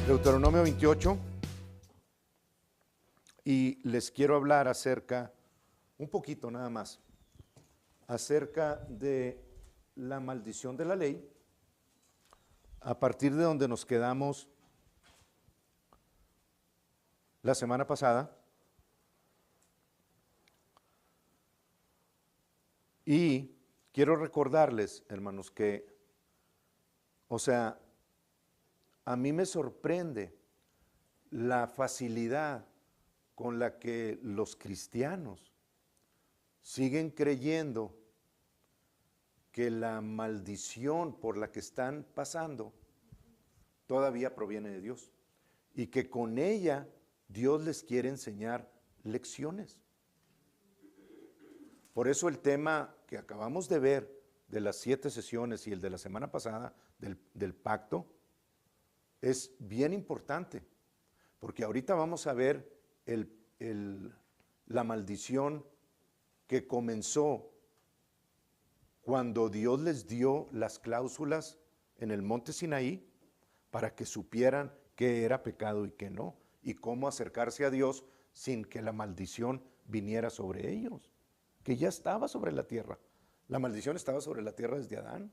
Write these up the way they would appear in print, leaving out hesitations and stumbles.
Deuteronomio 28, y les quiero hablar acerca, un poquito nada más, acerca de la maldición de la ley, a partir de donde nos quedamos la semana pasada. Y quiero recordarles, hermanos, que, a mí me sorprende la facilidad con la que los cristianos siguen creyendo que la maldición por la que están pasando todavía proviene de Dios y que con ella Dios les quiere enseñar lecciones. Por eso el tema que acabamos de ver de las 7 sesiones y el de la semana pasada del pacto es bien importante, porque ahorita vamos a ver la maldición que comenzó cuando Dios les dio las cláusulas en el monte Sinaí para que supieran qué era pecado y qué no, y cómo acercarse a Dios sin que la maldición viniera sobre ellos, que ya estaba sobre la tierra. La maldición estaba sobre la tierra desde Adán.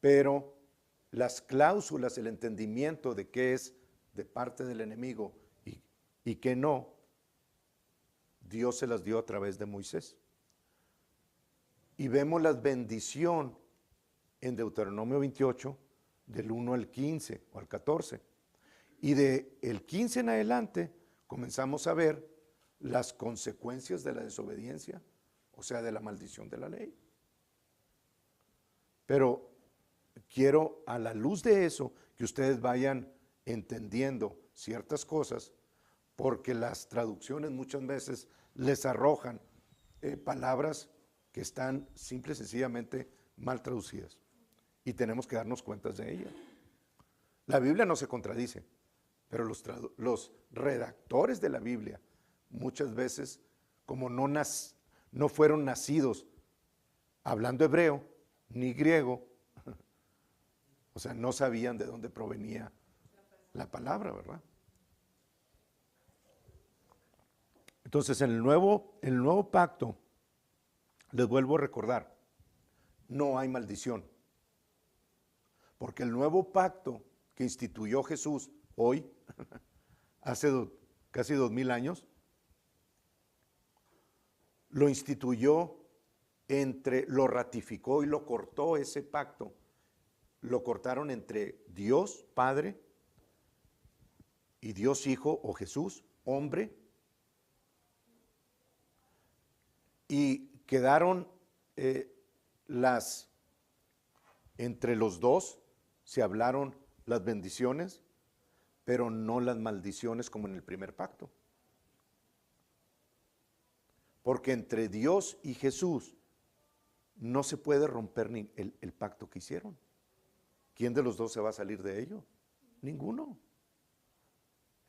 Pero las cláusulas, el entendimiento de qué es de parte del enemigo y qué no, Dios se las dio a través de Moisés. Y vemos la bendición en Deuteronomio 28, del 1 al 15 o al 14. Y del 15 en adelante comenzamos a ver las consecuencias de la desobediencia, o sea, de la maldición de la ley. Pero quiero, a la luz de eso, que ustedes vayan entendiendo ciertas cosas, porque las traducciones muchas veces les arrojan palabras que están simple y sencillamente mal traducidas, y tenemos que darnos cuenta de ellas. La Biblia no se contradice, pero los redactores de la Biblia muchas veces, como no fueron nacidos hablando hebreo ni griego, o sea, no sabían de dónde provenía la palabra, ¿verdad? Entonces, en el nuevo pacto, les vuelvo a recordar, no hay maldición. Porque el nuevo pacto que instituyó Jesús hoy, hace casi 2000 años, lo instituyó lo ratificó y lo cortó ese pacto. Lo cortaron entre Dios Padre y Dios Hijo o Jesús, hombre, y quedaron entre los dos se hablaron las bendiciones, pero no las maldiciones como en el primer pacto. Porque entre Dios y Jesús no se puede romper ni el pacto que hicieron. ¿Quién de los dos se va a salir de ello? Ninguno.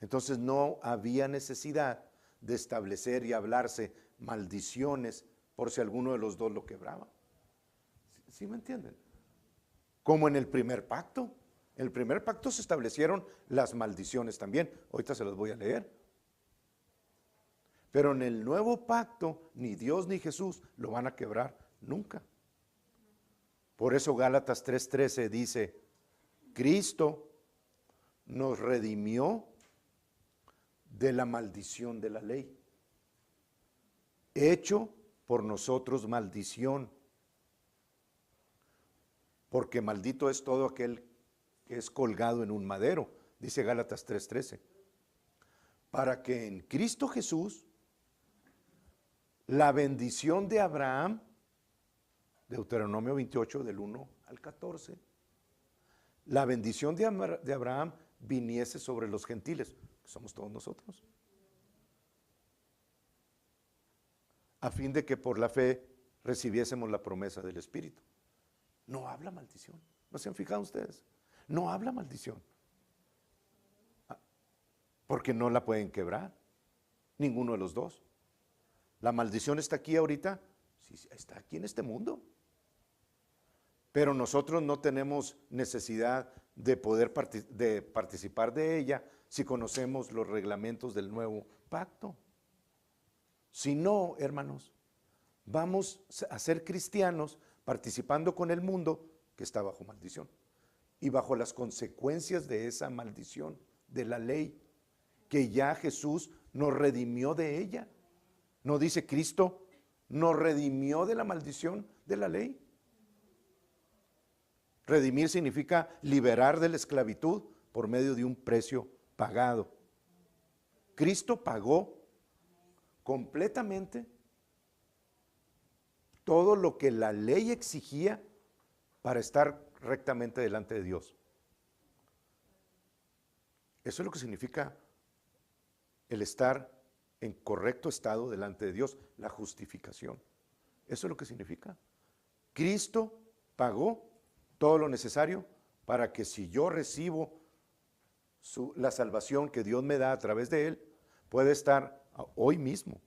Entonces no había necesidad de establecer y hablarse maldiciones por si alguno de los dos lo quebraba. ¿Sí me entienden? Como en el primer pacto. En el primer pacto se establecieron las maldiciones también. Ahorita se las voy a leer. Pero en el nuevo pacto, ni Dios ni Jesús lo van a quebrar nunca. Por eso Gálatas 3:13 dice, Cristo nos redimió de la maldición de la ley, hecho por nosotros maldición, porque maldito es todo aquel que es colgado en un madero, dice Gálatas 3:13, para que en Cristo Jesús la bendición de Abraham, Deuteronomio 28 del 1 al 14, la bendición de Abraham viniese sobre los gentiles, que somos todos nosotros, a fin de que por la fe recibiésemos la promesa del Espíritu. No habla maldición. ¿No se han fijado ustedes? No habla maldición. Porque no la pueden quebrar. Ninguno de los dos. La maldición está aquí ahorita. Sí, está aquí en este mundo. pero nosotros no tenemos necesidad de poder de participar de ella si conocemos los reglamentos del nuevo pacto. Si no, hermanos, vamos a ser cristianos participando con el mundo que está bajo maldición y bajo las consecuencias de esa maldición, de la ley, que ya Jesús nos redimió de ella. ¿No dice Cristo nos redimió de la maldición de la ley? Redimir significa liberar de la esclavitud por medio de un precio pagado. Cristo pagó completamente todo lo que la ley exigía para estar rectamente delante de Dios. Eso es lo que significa el estar en correcto estado delante de Dios, la justificación. Eso es lo que significa. Cristo pagó todo lo necesario para que si yo recibo la salvación que Dios me da a través de Él, pueda estar hoy mismo,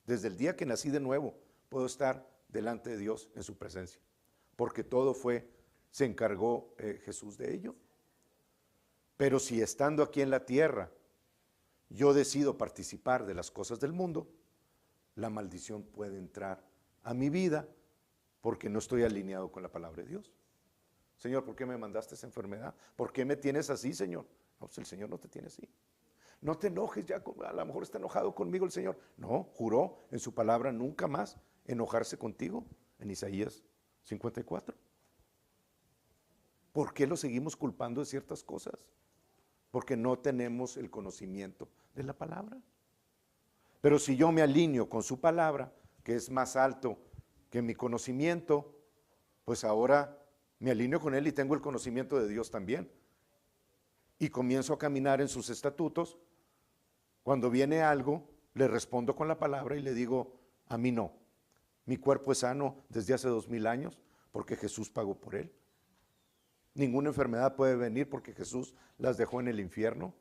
desde el día que nací de nuevo, puedo estar delante de Dios en su presencia, porque todo se encargó Jesús de ello. Pero si estando aquí en la tierra, yo decido participar de las cosas del mundo, la maldición puede entrar a mi vida porque no estoy alineado con la palabra de Dios. Señor, ¿por qué me mandaste esa enfermedad? ¿Por qué me tienes así, Señor? No, pues el Señor no te tiene así. No te enojes ya, a lo mejor está enojado conmigo el Señor. No, juró en su palabra nunca más enojarse contigo, en Isaías 54. ¿Por qué lo seguimos culpando de ciertas cosas? Porque no tenemos el conocimiento de la palabra. Pero si yo me alineo con su palabra, que es más alto que mi conocimiento, pues ahora me alineo con Él y tengo el conocimiento de Dios también. Y comienzo a caminar en sus estatutos. Cuando viene algo, le respondo con la palabra y le digo, a mí no. Mi cuerpo es sano desde hace 2000 años porque Jesús pagó por él. Ninguna enfermedad puede venir porque Jesús las dejó en el infierno.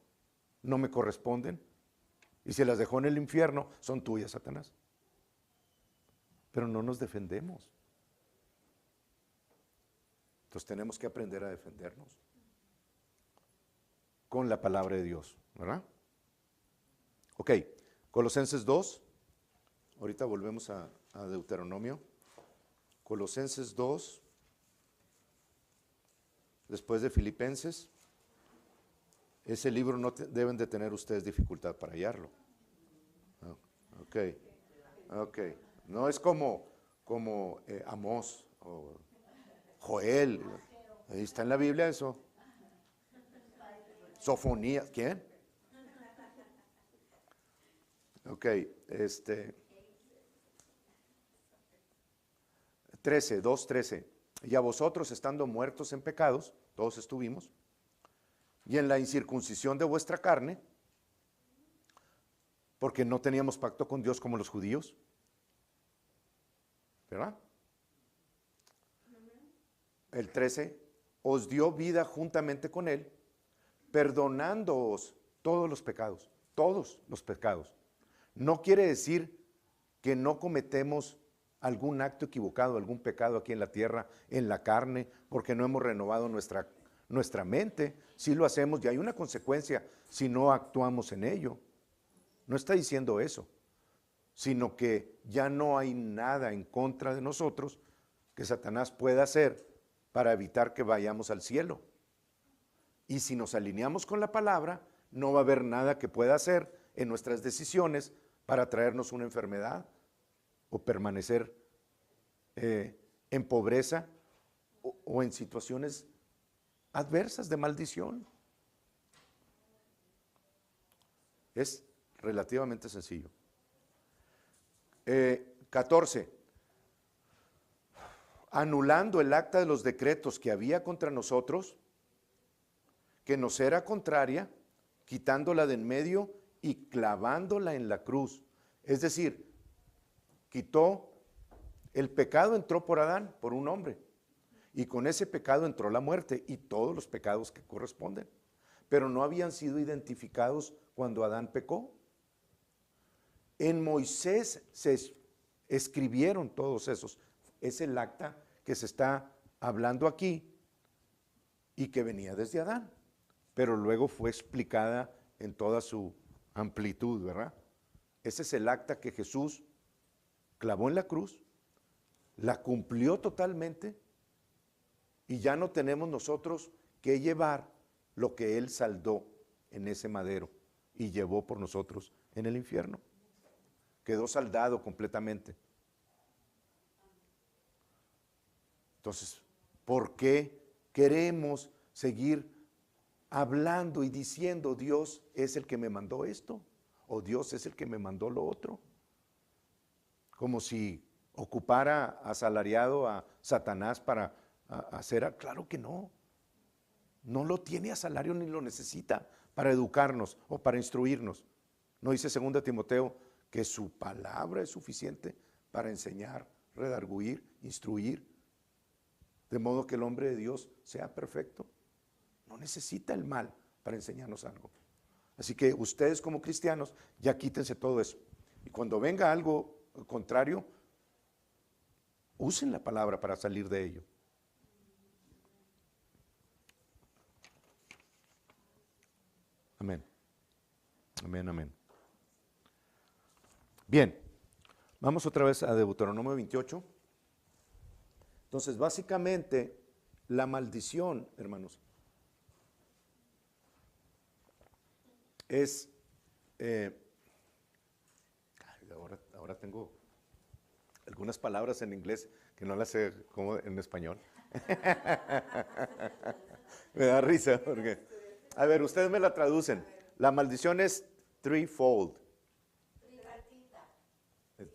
No me corresponden. Y si las dejó en el infierno, son tuyas, Satanás. Pero no nos defendemos. Entonces tenemos que aprender a defendernos con la palabra de Dios, ¿verdad? Ok, Colosenses 2, ahorita volvemos a Deuteronomio. Colosenses 2, después de Filipenses. Ese libro no deben de tener ustedes dificultad para hallarlo. Ok. No es como Amós o Joel. Ahí está en la Biblia eso. Sofonías, ¿quién? Ok, 2:13. Y a vosotros estando muertos en pecados, todos estuvimos, y en la incircuncisión de vuestra carne, porque no teníamos pacto con Dios como los judíos, ¿verdad? El 13, os dio vida juntamente con Él, perdonándoos todos los pecados, todos los pecados. No quiere decir que no cometemos algún acto equivocado, algún pecado aquí en la tierra, en la carne, porque no hemos renovado nuestra mente. Sí lo hacemos y hay una consecuencia si no actuamos en ello. No está diciendo eso, sino que ya no hay nada en contra de nosotros que Satanás pueda hacer para evitar que vayamos al cielo. Y si nos alineamos con la palabra, no va a haber nada que pueda hacer en nuestras decisiones para traernos una enfermedad o permanecer en pobreza o en situaciones adversas de maldición. Es relativamente sencillo. 14. Anulando el acta de los decretos que había contra nosotros, que nos era contraria, quitándola de en medio y clavándola en la cruz. Es decir, quitó el pecado, entró por Adán, por un hombre, y con ese pecado entró la muerte y todos los pecados que corresponden, pero no habían sido identificados cuando Adán pecó. En Moisés se escribieron todos esos, es el acta que se está hablando aquí y que venía desde Adán, pero luego fue explicada en toda su amplitud, ¿verdad? Ese es el acta que Jesús clavó en la cruz, la cumplió totalmente y ya no tenemos nosotros que llevar lo que Él saldó en ese madero y llevó por nosotros en el infierno. Quedó saldado completamente. Entonces, ¿por qué queremos seguir hablando y diciendo Dios es el que me mandó esto? O Dios es el que me mandó lo otro. Como si ocupara asalariado a Satanás para hacer, claro que no. No lo tiene a salario ni lo necesita para educarnos o para instruirnos. ¿No dice 2 Timoteo que su palabra es suficiente para enseñar, redarguir, instruir? De modo que el hombre de Dios sea perfecto. No necesita el mal para enseñarnos algo. Así que ustedes como cristianos ya quítense todo eso. Y cuando venga algo contrario, usen la palabra para salir de ello. Amén. Amén, amén. Bien, vamos otra vez a Deuteronomio 28. Entonces, básicamente, la maldición, hermanos, es, ahora tengo algunas palabras en inglés que no las sé como en español. Me da risa porque, a ver, ustedes me la traducen. La maldición es threefold.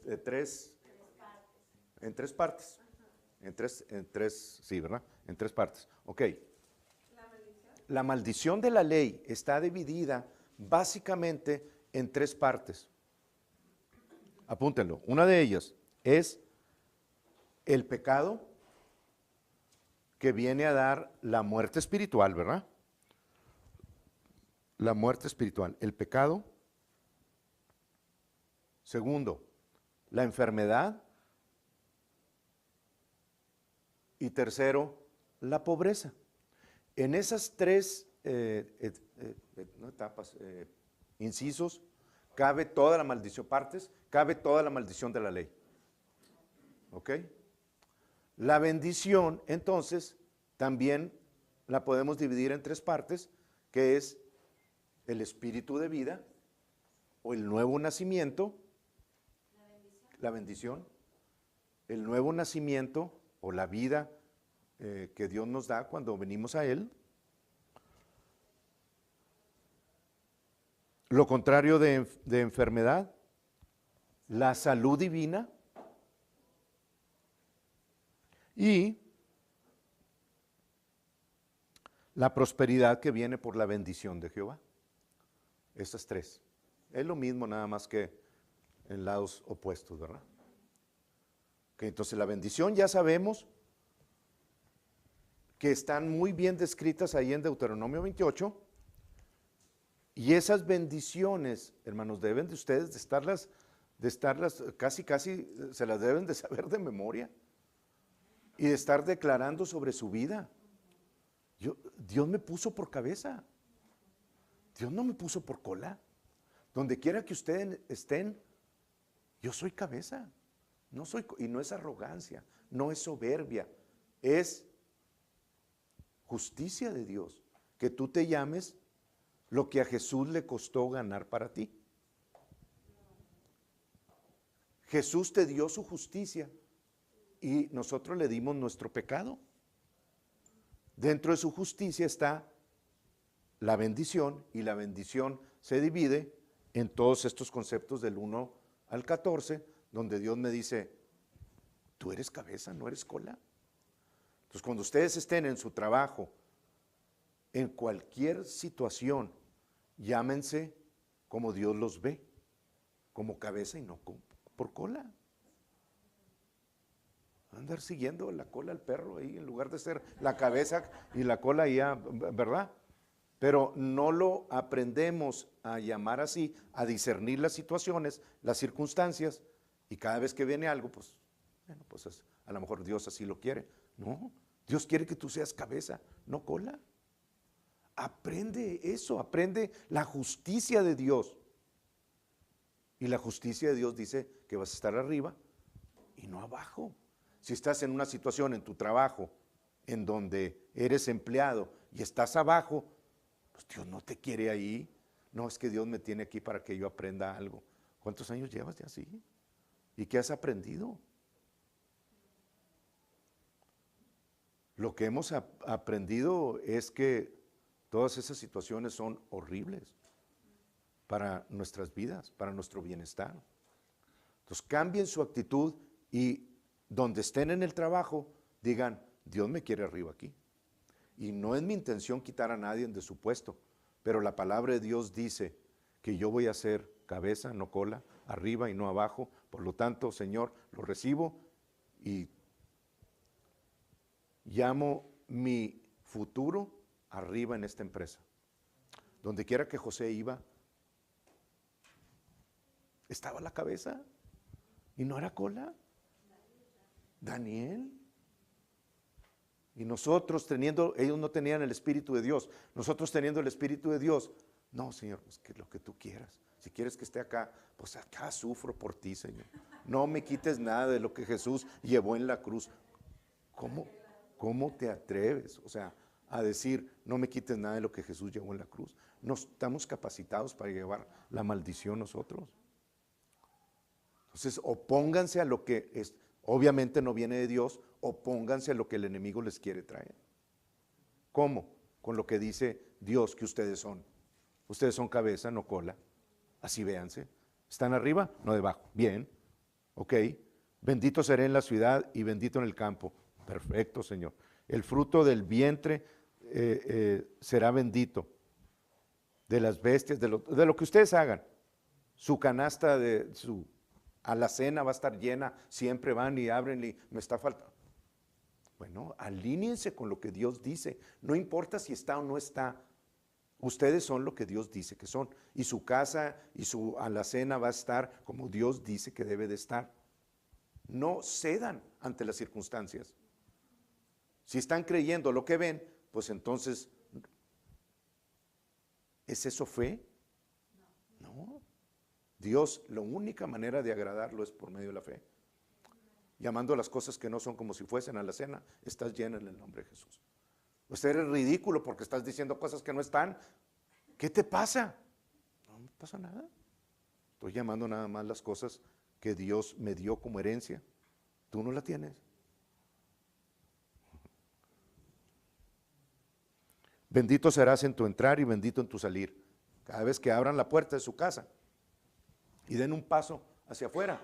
En tres partes. Sí, ¿verdad? En tres partes. Ok. La maldición de la ley está dividida básicamente en tres partes. Apúntenlo. Una de ellas es el pecado que viene a dar la muerte espiritual, ¿verdad? La muerte espiritual. El pecado. Segundo, la enfermedad. Y tercero, la pobreza. En esas tres etapas, incisos, cabe toda la maldición, cabe toda la maldición de la ley. ¿Ok? La bendición, entonces, también la podemos dividir en tres partes, que es el espíritu de vida, o el nuevo nacimiento, la bendición, el nuevo nacimiento, o la vida que Dios nos da cuando venimos a Él. Lo contrario de enfermedad, la salud divina y la prosperidad que viene por la bendición de Jehová. Esas tres. Es lo mismo, nada más que en lados opuestos, ¿verdad? Okay, entonces la bendición ya sabemos que están muy bien descritas ahí en Deuteronomio 28. Y esas bendiciones, hermanos, deben de ustedes de estarlas casi se las deben de saber de memoria y de estar declarando sobre su vida. Dios me puso por cabeza. Dios no me puso por cola. Donde quiera que ustedes estén, yo soy cabeza. Y no es arrogancia, no es soberbia, es justicia de Dios, que tú te llames lo que a Jesús le costó ganar para ti. Jesús te dio su justicia y nosotros le dimos nuestro pecado. Dentro de su justicia está la bendición, y la bendición se divide en todos estos conceptos del 1 al 14, donde Dios me dice, tú eres cabeza, no eres cola. Entonces, cuando ustedes estén en su trabajo, en cualquier situación, llámense como Dios los ve, como cabeza y no por cola. Andar siguiendo la cola al perro ahí, en lugar de ser la cabeza y la cola ya, ¿verdad? Pero no lo aprendemos a llamar así, a discernir las situaciones, las circunstancias, y cada vez que viene algo, pues, bueno, pues a lo mejor Dios así lo quiere. No, Dios quiere que tú seas cabeza, no cola. Aprende eso, aprende la justicia de Dios. Y la justicia de Dios dice que vas a estar arriba y no abajo. Si estás en una situación en tu trabajo en donde eres empleado y estás abajo, pues Dios no te quiere ahí. No, es que Dios me tiene aquí para que yo aprenda algo. ¿Cuántos años llevas ya así? ¿Y qué has aprendido? Lo que hemos aprendido es que todas esas situaciones son horribles para nuestras vidas, para nuestro bienestar. Entonces cambien su actitud y donde estén en el trabajo, digan, Dios me quiere arriba aquí. Y no es mi intención quitar a nadie de su puesto, pero la palabra de Dios dice que yo voy a ser cabeza, no cola, arriba y no abajo. Por lo tanto, Señor, lo recibo y llamo mi futuro arriba en esta empresa. Donde quiera que José iba, estaba la cabeza y no era cola. Daniel. Y nosotros teniendo, ellos no tenían el Espíritu de Dios, nosotros teniendo el Espíritu de Dios, no, Señor, pues que lo que tú quieras. Si quieres que esté acá, pues acá sufro por ti, Señor. No me quites nada de lo que Jesús llevó en la cruz. ¿Cómo te atreves? O sea, a decir, no me quites nada de lo que Jesús llevó en la cruz. No estamos capacitados para llevar la maldición nosotros. Entonces, opónganse a lo que es, obviamente no viene de Dios, opónganse a lo que el enemigo les quiere traer. ¿Cómo? Con lo que dice Dios que ustedes son. Ustedes son cabeza, no cola. Así véanse. ¿Están arriba? No debajo. Bien. Ok. Bendito seré en la ciudad y bendito en el campo. Perfecto, Señor. El fruto del vientre será bendito. De las bestias, de lo que ustedes hagan. Su canasta de su alacena va a estar llena. Siempre van y abren y me está faltando. Bueno, alíñense con lo que Dios dice. No importa si está o no está. Ustedes son lo que Dios dice que son. Y su casa y su alacena va a estar como Dios dice que debe de estar. No cedan ante las circunstancias. Si están creyendo lo que ven, pues entonces, ¿es eso fe? No. Dios, la única manera de agradarlo es por medio de la fe. Llamando a las cosas que no son como si fuesen a la cena, estás llena en el nombre de Jesús. Usted eres ridículo porque estás diciendo cosas que no están. ¿Qué te pasa? No me pasa nada. Estoy llamando nada más las cosas que Dios me dio como herencia. Tú no la tienes. Bendito serás en tu entrar y bendito en tu salir. Cada vez que abran la puerta de su casa y den un paso hacia afuera.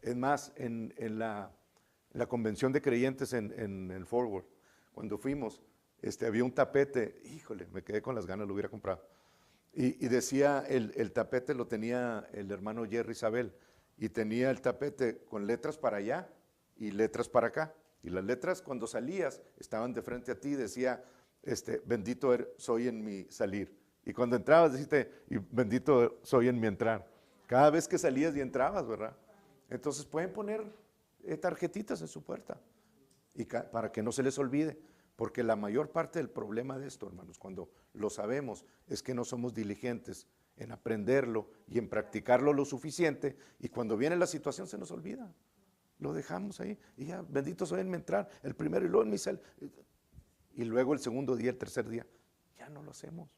Es más, en la convención de creyentes en Fort Worth, cuando fuimos, había un tapete, híjole, me quedé con las ganas, lo hubiera comprado. Y decía, el tapete lo tenía el hermano Jerry Isabel, y tenía el tapete con letras para allá y letras para acá. Y las letras cuando salías estaban de frente a ti, decía, bendito soy en mi salir. Y cuando entrabas, dijiste, y bendito soy en mi entrar. Cada vez que salías y entrabas, ¿verdad? Entonces pueden poner tarjetitas en su puerta y para que no se les olvide, porque la mayor parte del problema de esto, hermanos, cuando lo sabemos, es que no somos diligentes en aprenderlo y en practicarlo lo suficiente, y cuando viene la situación se nos olvida, lo dejamos ahí, y ya, bendito soy en mi entrar, el primero y luego en mi salir, y luego el segundo día, el tercer día, ya no lo hacemos.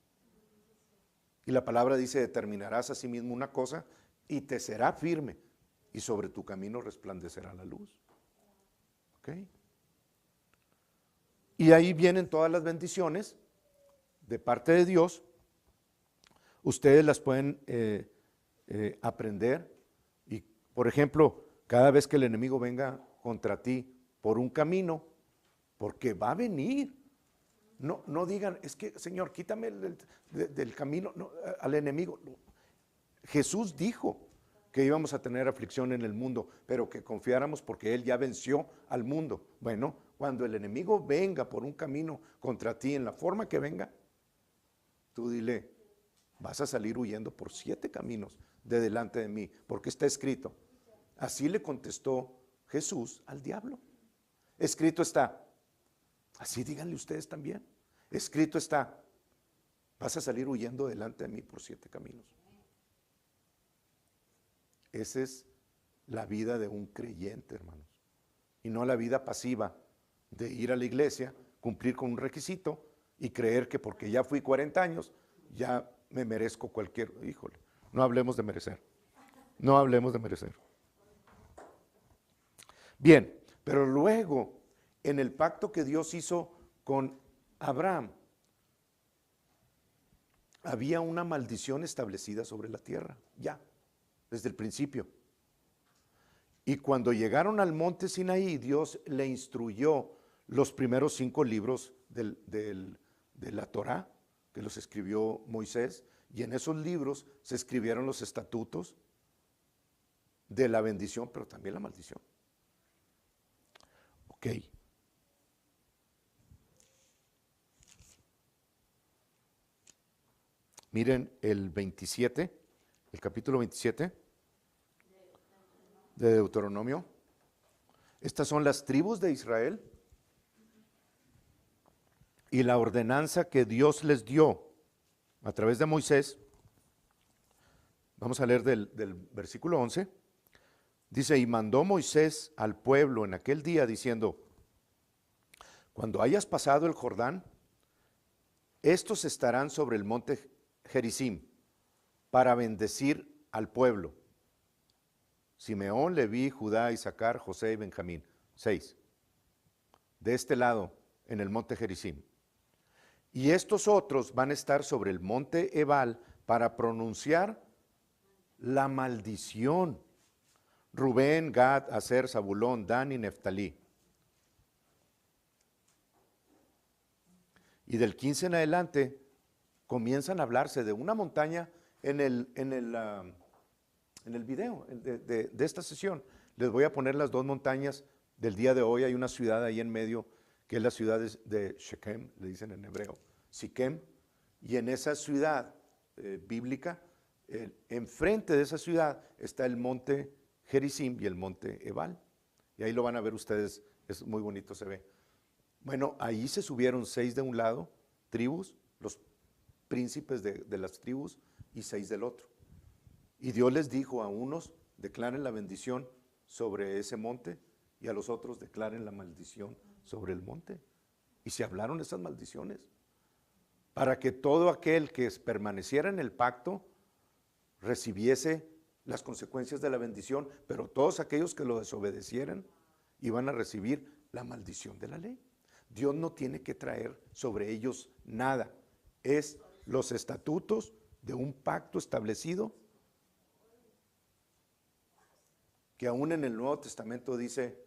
Y la palabra dice, determinarás a sí mismo una cosa y te será firme, y sobre tu camino resplandecerá la luz. ¿Ok? Y ahí vienen todas las bendiciones de parte de Dios. Ustedes las pueden aprender. Y, por ejemplo, cada vez que el enemigo venga contra ti por un camino, porque va a venir. No digan, es que, Señor, quítame del camino al enemigo. No. Jesús dijo que íbamos a tener aflicción en el mundo, pero que confiáramos porque Él ya venció al mundo. Bueno, cuando el enemigo venga por un camino contra ti, en la forma que venga, tú dile, vas a salir huyendo por 7 caminos de delante de mí, porque está escrito. Así le contestó Jesús al diablo. Escrito está. Así díganle ustedes también. Escrito está. Vas a salir huyendo delante de mí por 7 caminos. Esa es la vida de un creyente, hermanos. Y no la vida pasiva de ir a la iglesia, cumplir con un requisito y creer que porque ya fui 40 años, ya me merezco cualquier... Híjole, no hablemos de merecer. No hablemos de merecer. Bien, pero luego, en el pacto que Dios hizo con Abraham, había una maldición establecida sobre la tierra, ya, desde el principio. Y cuando llegaron al monte Sinaí, Dios le instruyó los primeros 5 libros de la Torá, que los escribió Moisés, y en esos libros se escribieron los estatutos de la bendición, pero también la maldición. Ok. Miren el 27, el capítulo 27 de Deuteronomio. Estas son las tribus de Israel y la ordenanza que Dios les dio a través de Moisés. Vamos a leer del versículo 11. Dice, y mandó Moisés al pueblo en aquel día diciendo, cuando hayas pasado el Jordán, estos estarán sobre el monte Gerizim para bendecir al pueblo. Simeón, Leví, Judá, Isaacar, José y Benjamín. 6. De este lado, en el monte Gerizim. Y estos otros van a estar sobre el monte Ebal para pronunciar la maldición. Rubén, Gad, Aser, Zabulón, Dan y Neftalí. Y del 15 en adelante comienzan a hablarse de una montaña en el video de esta sesión. Les voy a poner las 2 montañas del día de hoy. Hay una ciudad ahí en medio que es la ciudad de Shechem, le dicen en hebreo, Siquem. Y en esa ciudad bíblica, enfrente de esa ciudad está el monte Gerizim y el monte Ebal. Y ahí lo van a ver ustedes, es muy bonito, se ve. Bueno, ahí se subieron 6 de un lado, tribus, los príncipes de las tribus, y 6 del otro. Y Dios les dijo a unos, declaren la bendición sobre ese monte, y a los otros declaren la maldición sobre el monte. Y se hablaron esas maldiciones, para que todo aquel que permaneciera en el pacto recibiese las consecuencias de la bendición, pero todos aquellos que lo desobedecieran iban a recibir la maldición de la ley. Dios no tiene que traer sobre ellos nada, es los estatutos de un pacto establecido, que aún en el Nuevo Testamento dice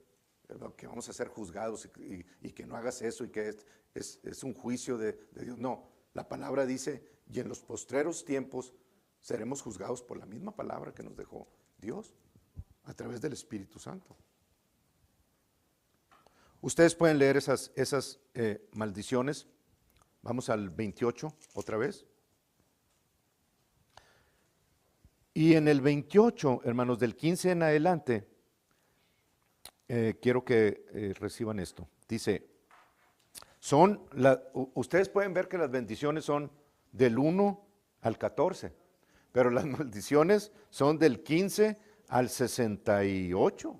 que vamos a ser juzgados y que no hagas eso y que es un juicio de Dios. No, la palabra dice, y en los postreros tiempos seremos juzgados por la misma palabra que nos dejó Dios a través del Espíritu Santo. Ustedes pueden leer esas maldiciones. Vamos al 28 otra vez. Y en el 28, hermanos, del 15 en adelante, quiero que reciban esto. Dice, ustedes pueden ver que las bendiciones son del 1 al 14, pero las maldiciones son del 15 al 68.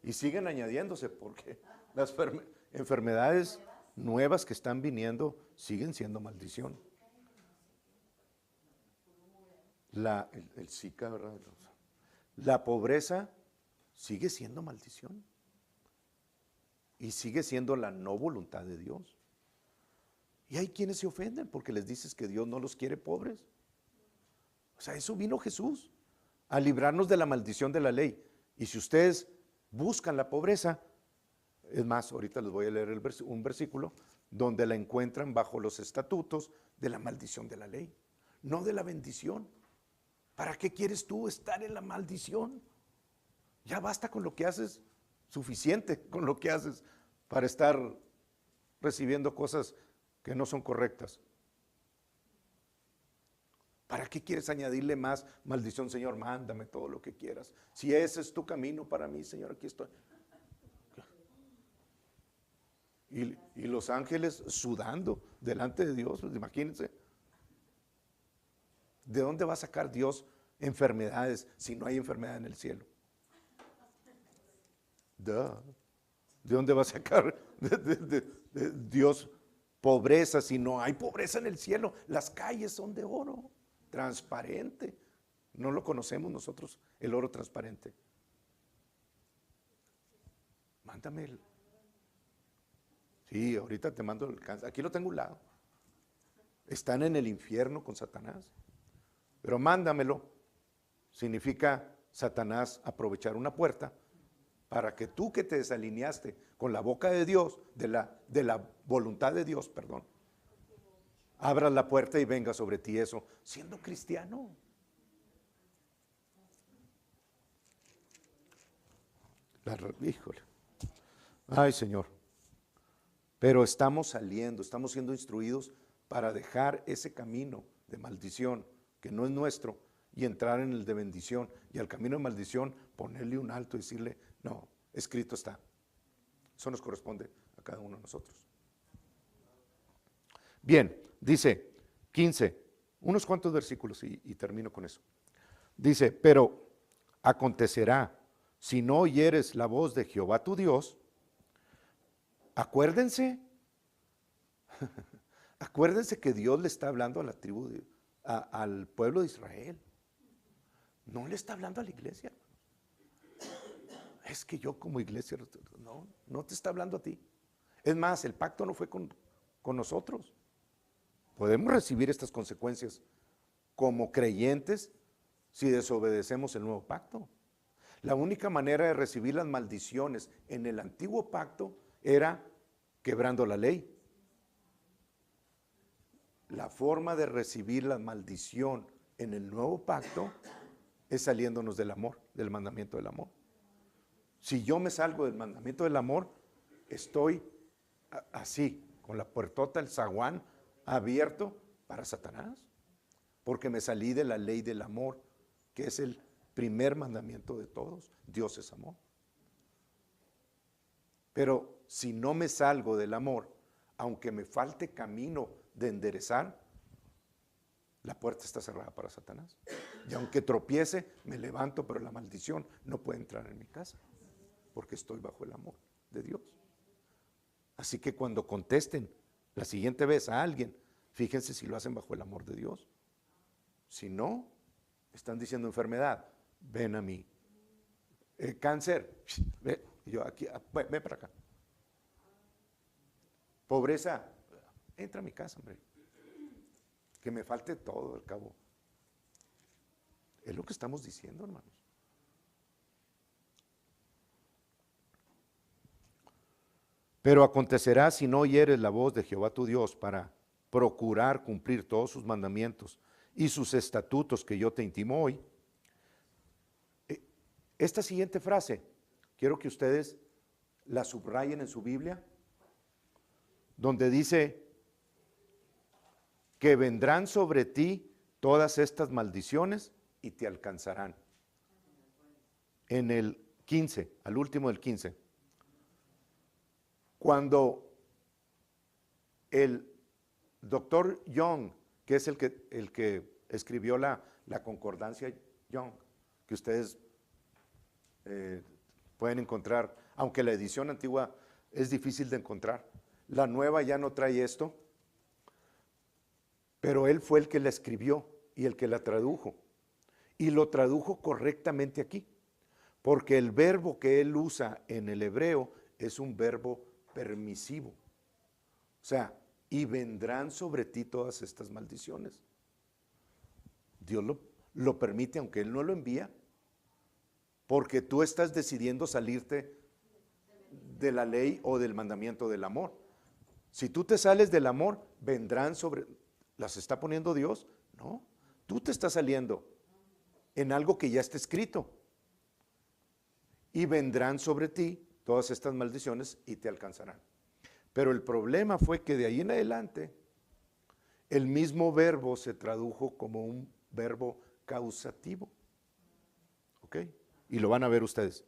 Y siguen añadiéndose porque las enfermedades nuevas que están viniendo siguen siendo maldición. El Zika, ¿verdad? La pobreza sigue siendo maldición. Y sigue siendo la no voluntad de Dios. Y hay quienes se ofenden porque les dices que Dios no los quiere pobres. O sea, eso vino Jesús, a librarnos de la maldición de la ley. Y si ustedes buscan la pobreza, es más, ahorita les voy a leer un versículo donde la encuentran bajo los estatutos de la maldición de la ley, no de la bendición. ¿Para qué quieres tú estar en la maldición? Ya basta con lo que haces, suficiente con lo que haces para estar recibiendo cosas que no son correctas. ¿Para qué quieres añadirle más maldición, Señor? Mándame todo lo que quieras. Si ese es tu camino para mí, Señor, aquí estoy. Y los ángeles sudando delante de Dios, pues imagínense. ¿De dónde va a sacar Dios enfermedades si no hay enfermedad en el cielo? ¿De dónde va a sacar de Dios pobreza si no hay pobreza en el cielo? Las calles son de oro, transparente. No lo conocemos nosotros, el oro transparente. Mándame el. Sí, ahorita te mando el cáncer. Aquí lo tengo a un lado. Están en el infierno con Satanás. Pero mándamelo. Significa Satanás aprovechar una puerta para que tú que te desalineaste con la boca de Dios, de la voluntad de Dios, perdón, abras la puerta y venga sobre ti eso, siendo cristiano. Híjole. Ay, Señor. Pero estamos saliendo, estamos siendo instruidos para dejar ese camino de maldición que no es nuestro y entrar en el de bendición. Y al camino de maldición ponerle un alto y decirle, no, escrito está. Eso nos corresponde a cada uno de nosotros. Bien, dice 15, unos cuantos versículos y termino con eso. Dice, pero acontecerá, si no oyeres la voz de Jehová tu Dios, acuérdense que Dios le está hablando a la tribu, al pueblo de Israel. No le está hablando a la iglesia. Es que yo como iglesia, no te está hablando a ti. Es más, el pacto no fue con nosotros. Podemos recibir estas consecuencias como creyentes si desobedecemos el nuevo pacto. La única manera de recibir las maldiciones en el antiguo pacto era quebrando la ley. La forma de recibir la maldición en el nuevo pacto es saliéndonos del amor, del mandamiento del amor. Si yo me salgo del mandamiento del amor, estoy así, con la puertota, el zaguán abierto para Satanás, porque me salí de la ley del amor, que es el primer mandamiento de todos. Dios es amor. Pero si no me salgo del amor, aunque me falte camino de enderezar, la puerta está cerrada para Satanás. Y aunque tropiece, me levanto, pero la maldición no puede entrar en mi casa, porque estoy bajo el amor de Dios. Así que cuando contesten la siguiente vez a alguien, fíjense si lo hacen bajo el amor de Dios. Si no, están diciendo enfermedad, ven a mí. Cáncer, ve, yo aquí, ven para acá. Pobreza, entra a mi casa, hombre. Que me falte todo al cabo. Es lo que estamos diciendo, hermanos. Pero acontecerá si no oyeres la voz de Jehová tu Dios para procurar cumplir todos sus mandamientos y sus estatutos que yo te intimo hoy. Esta siguiente frase, quiero que ustedes la subrayen en su Biblia, donde dice que vendrán sobre ti todas estas maldiciones y te alcanzarán. En el 15, al último del 15. Cuando el doctor Young, que es el que escribió la concordancia Young, que ustedes pueden encontrar, aunque la edición antigua es difícil de encontrar, la nueva ya no trae esto, pero él fue el que la escribió y el que la tradujo, y lo tradujo correctamente aquí, porque el verbo que él usa en el hebreo es un verbo permisivo. O sea, y vendrán sobre ti todas estas maldiciones. Dios lo permite, aunque Él no lo envía, porque tú estás decidiendo salirte de la ley o del mandamiento del amor. Si tú te sales del amor, vendrán sobre... ¿Las está poniendo Dios? No, tú te estás saliendo en algo que ya está escrito. Y vendrán sobre ti todas estas maldiciones y te alcanzarán. Pero el problema fue que de ahí en adelante el mismo verbo se tradujo como verbo causativo. ¿Ok? Y lo van a ver ustedes.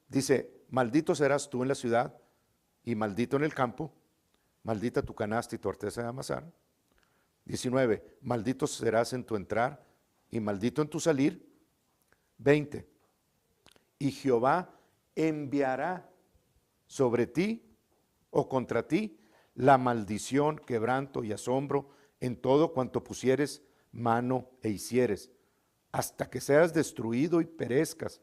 Dice, maldito serás tú en la ciudad y maldito en el campo, maldita tu canasta y tu arteza de amasar. 19, maldito serás en tu entrar y maldito en tu salir. 20, y Jehová enviará sobre ti o contra ti la maldición, quebranto y asombro en todo cuanto pusieres mano e hicieres, hasta que seas destruido y perezcas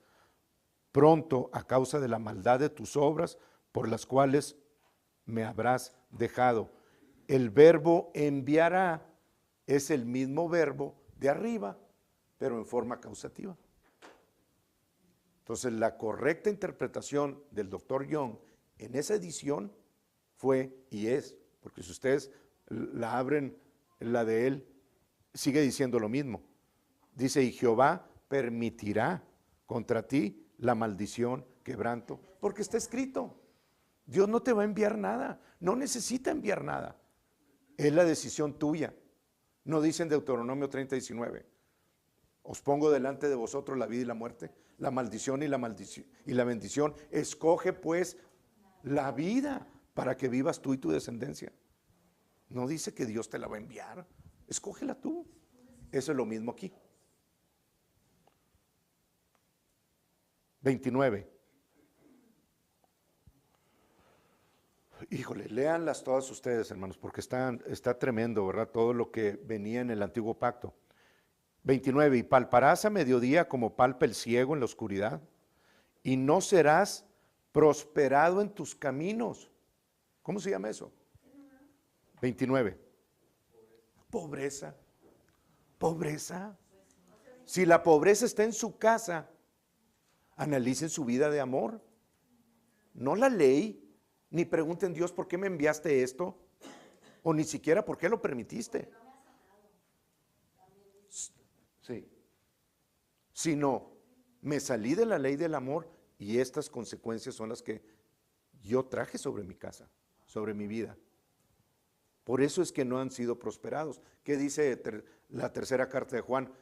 pronto a causa de la maldad de tus obras por las cuales me habrás dejado. El verbo enviará es el mismo verbo de arriba, pero en forma causativa. Entonces, la correcta interpretación del doctor Young en esa edición fue y es, porque si ustedes la abren, la de él, sigue diciendo lo mismo. Dice, y Jehová permitirá contra ti la maldición, quebranto, porque está escrito. Dios no te va a enviar nada, no necesita enviar nada. Es la decisión tuya. No dice en Deuteronomio 30:19, os pongo delante de vosotros la vida y la muerte, la maldición y la bendición. Escoge pues la vida para que vivas tú y tu descendencia. No dice que Dios te la va a enviar, escógela tú. Eso es lo mismo aquí. 29. Híjole, léanlas todas ustedes, hermanos, porque está tremendo, ¿verdad? Todo lo que venía en el antiguo pacto. 29, y palparás a mediodía como palpa el ciego en la oscuridad, y no serás prosperado en tus caminos. ¿Cómo se llama eso? 29. Pobreza. Pobreza. Si la pobreza está en su casa, analicen su vida de amor. No la ley, ni pregunten Dios, ¿por qué me enviaste esto? O ni siquiera, ¿por qué lo permitiste? Sí. Sino, me salí de la ley del amor y estas consecuencias son las que yo traje sobre mi casa, sobre mi vida. Por eso es que no han sido prosperados. ¿Qué dice la tercera carta de Juan?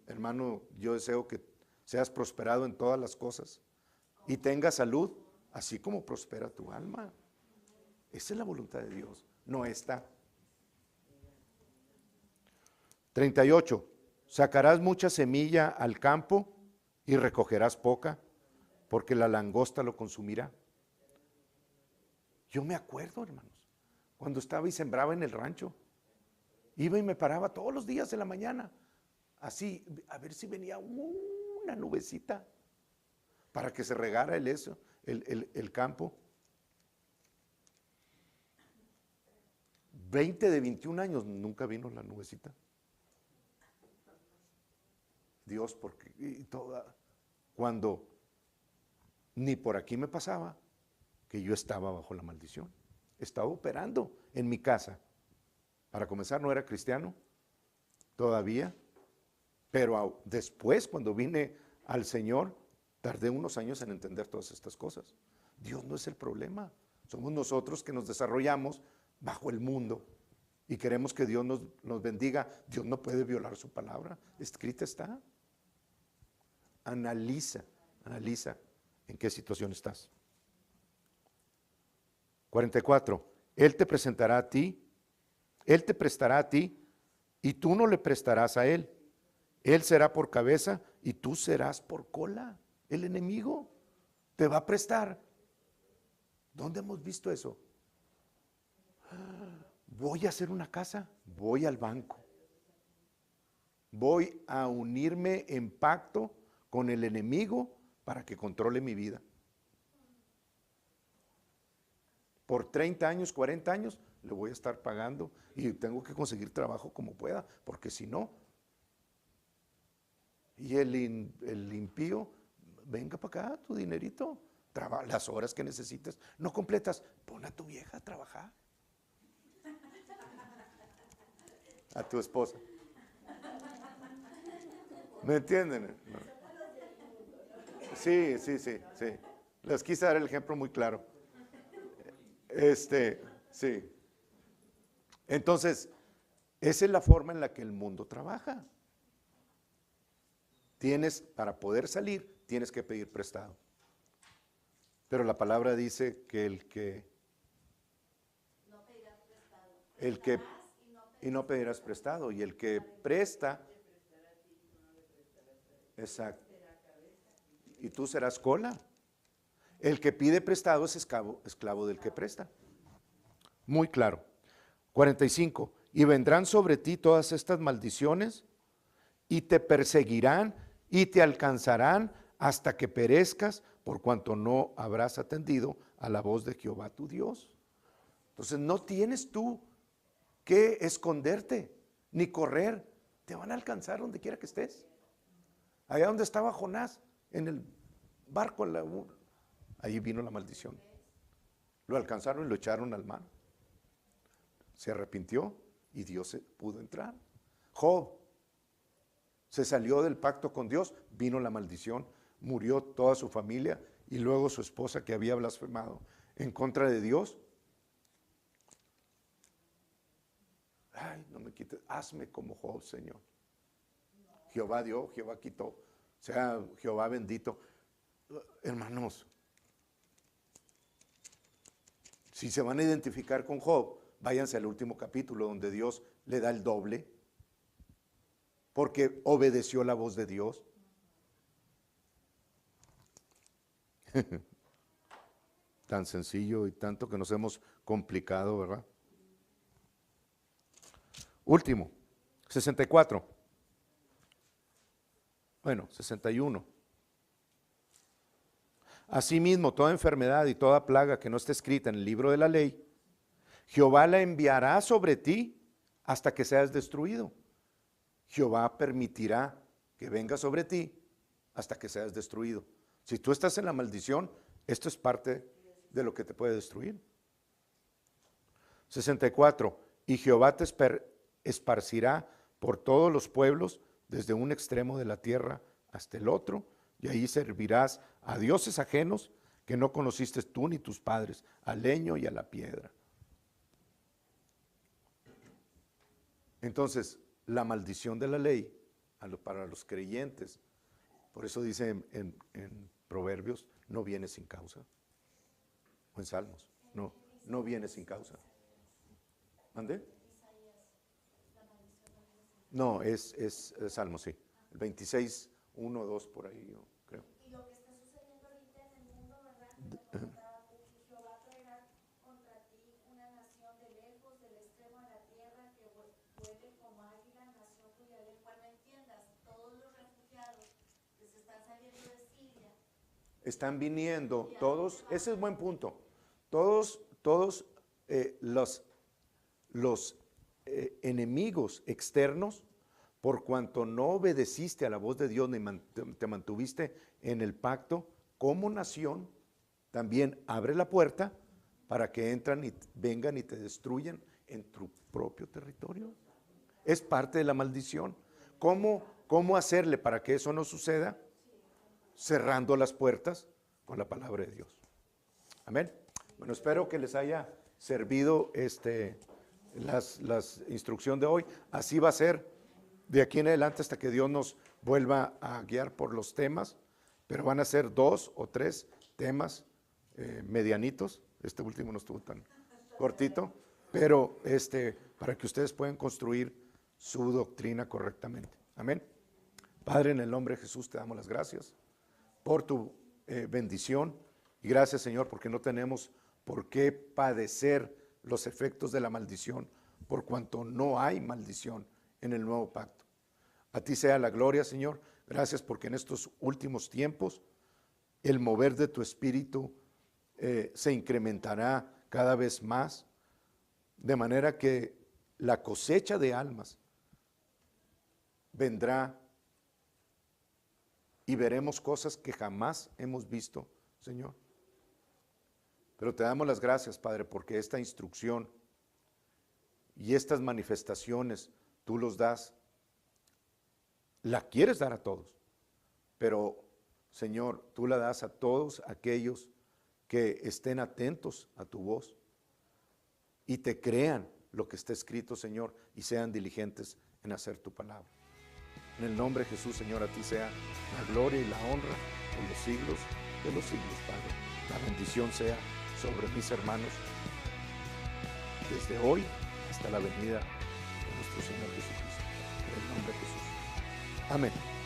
Hermano, yo deseo que seas prosperado en todas las cosas y tengas salud, así como prospera tu alma. Esa es la voluntad de Dios, no esta. 38. Sacarás mucha semilla al campo y recogerás poca, porque la langosta lo consumirá. Yo me acuerdo, hermanos, cuando estaba y sembraba en el rancho, iba y me paraba todos los días de la mañana, así, a ver si venía una nubecita para que se regara el campo. 20 de 21 años, nunca vino la nubecita. Dios, porque cuando ni por aquí me pasaba que yo estaba bajo la maldición. Estaba operando en mi casa. Para comenzar, no era cristiano todavía, pero después, cuando vine al Señor, tardé unos años en entender todas estas cosas. Dios no es el problema, somos nosotros que nos desarrollamos bajo el mundo y queremos que Dios nos bendiga. Dios no puede violar su palabra, escrita está. Analiza en qué situación estás. 44. Él te prestará a ti y tú no le prestarás a él. Él será por cabeza y tú serás por cola. El enemigo te va a prestar. ¿Dónde hemos visto eso? Voy a hacer una casa, voy al banco. Voy a unirme en pacto con el enemigo para que controle mi vida. Por 30 años, 40 años, le voy a estar pagando y tengo que conseguir trabajo como pueda, porque si no, y el impío, venga para acá, tu dinerito, las horas que necesites, no completas, pon a tu vieja a trabajar. A tu esposa. ¿Me entienden? Sí. Les quise dar el ejemplo muy claro. Sí. Entonces, esa es la forma en la que el mundo trabaja. para poder salir, tienes que pedir prestado. Pero la palabra dice que el que y no pedirás prestado, y el que presta, exacto, y tú serás cola. El que pide prestado es esclavo del que presta. Muy claro. 45. Y vendrán sobre ti todas estas maldiciones y te perseguirán y te alcanzarán hasta que perezcas, por cuanto no habrás atendido a la voz de Jehová tu Dios. Entonces no tienes tú que esconderte ni correr. Te van a alcanzar donde quiera que estés. Allá donde estaba Jonás, en el barco, ahí vino la maldición. Lo alcanzaron y lo echaron al mar. Se arrepintió y Dios pudo entrar. Job se salió del pacto con Dios, vino la maldición, murió toda su familia y luego su esposa, que había blasfemado en contra de Dios. Ay, no me quites, hazme como Job, Señor. Jehová dio, Jehová quitó, sea Jehová bendito. Hermanos, si se van a identificar con Job, váyanse al último capítulo donde Dios le da el doble, porque obedeció la voz de Dios. Tan sencillo y tanto que nos hemos complicado, ¿verdad? Último, 64. Bueno, 61. Asimismo, toda enfermedad y toda plaga que no esté escrita en el libro de la ley, Jehová la enviará sobre ti hasta que seas destruido. Jehová permitirá que venga sobre ti hasta que seas destruido. Si tú estás en la maldición, esto es parte de lo que te puede destruir. 64. Y Jehová te esparcirá por todos los pueblos, desde un extremo de la tierra hasta el otro, y ahí servirás a dioses ajenos que no conociste tú ni tus padres, al leño y a la piedra. Entonces, la maldición de la ley para los creyentes, por eso dice en Proverbios, no viene sin causa. O en Salmos, no viene sin causa. ¿Mande? No, es Salmos, sí. El 26, 1, 2, por ahí, yo creo. Y lo que está sucediendo ahorita en el mundo, ¿verdad? Jehová traerá contra ti una nación de lejos, del extremo de la tierra, que vuele como águila, nación cuya lengua no entiendas. Todos los refugiados que se están saliendo de Siria. Están viniendo todos, ese es buen punto. Todos los enemigos externos, por cuanto no obedeciste a la voz de Dios ni te mantuviste en el pacto, como nación, también abre la puerta para que entran y vengan y te destruyan en tu propio territorio. Es parte de la maldición. ¿Cómo hacerle para que eso no suceda? Cerrando las puertas con la palabra de Dios. Amén. Bueno, espero que les haya servido las instrucción de hoy. Así va a ser de aquí en adelante hasta que Dios nos vuelva a guiar por los temas, pero van a ser 2 o 3 temas medianitos. Este último no estuvo tan cortito, pero para que ustedes puedan construir su doctrina correctamente. Amén. Padre, en el nombre de Jesús te damos las gracias por tu bendición y gracias, Señor, porque no tenemos por qué padecer los efectos de la maldición, por cuanto no hay maldición en el nuevo pacto. A ti sea la gloria, Señor. Gracias porque en estos últimos tiempos el mover de tu espíritu se incrementará cada vez más, de manera que la cosecha de almas vendrá y veremos cosas que jamás hemos visto, Señor. Pero te damos las gracias, Padre, porque esta instrucción y estas manifestaciones tú los das, la quieres dar a todos, pero Señor, tú la das a todos aquellos que estén atentos a tu voz y te crean lo que está escrito, Señor, y sean diligentes en hacer tu palabra. En el nombre de Jesús, Señor, a ti sea la gloria y la honra por los siglos de los siglos, Padre. La bendición sea sobre mis hermanos desde hoy hasta la venida de nuestro Señor Jesucristo. En el nombre de Jesús. Amén.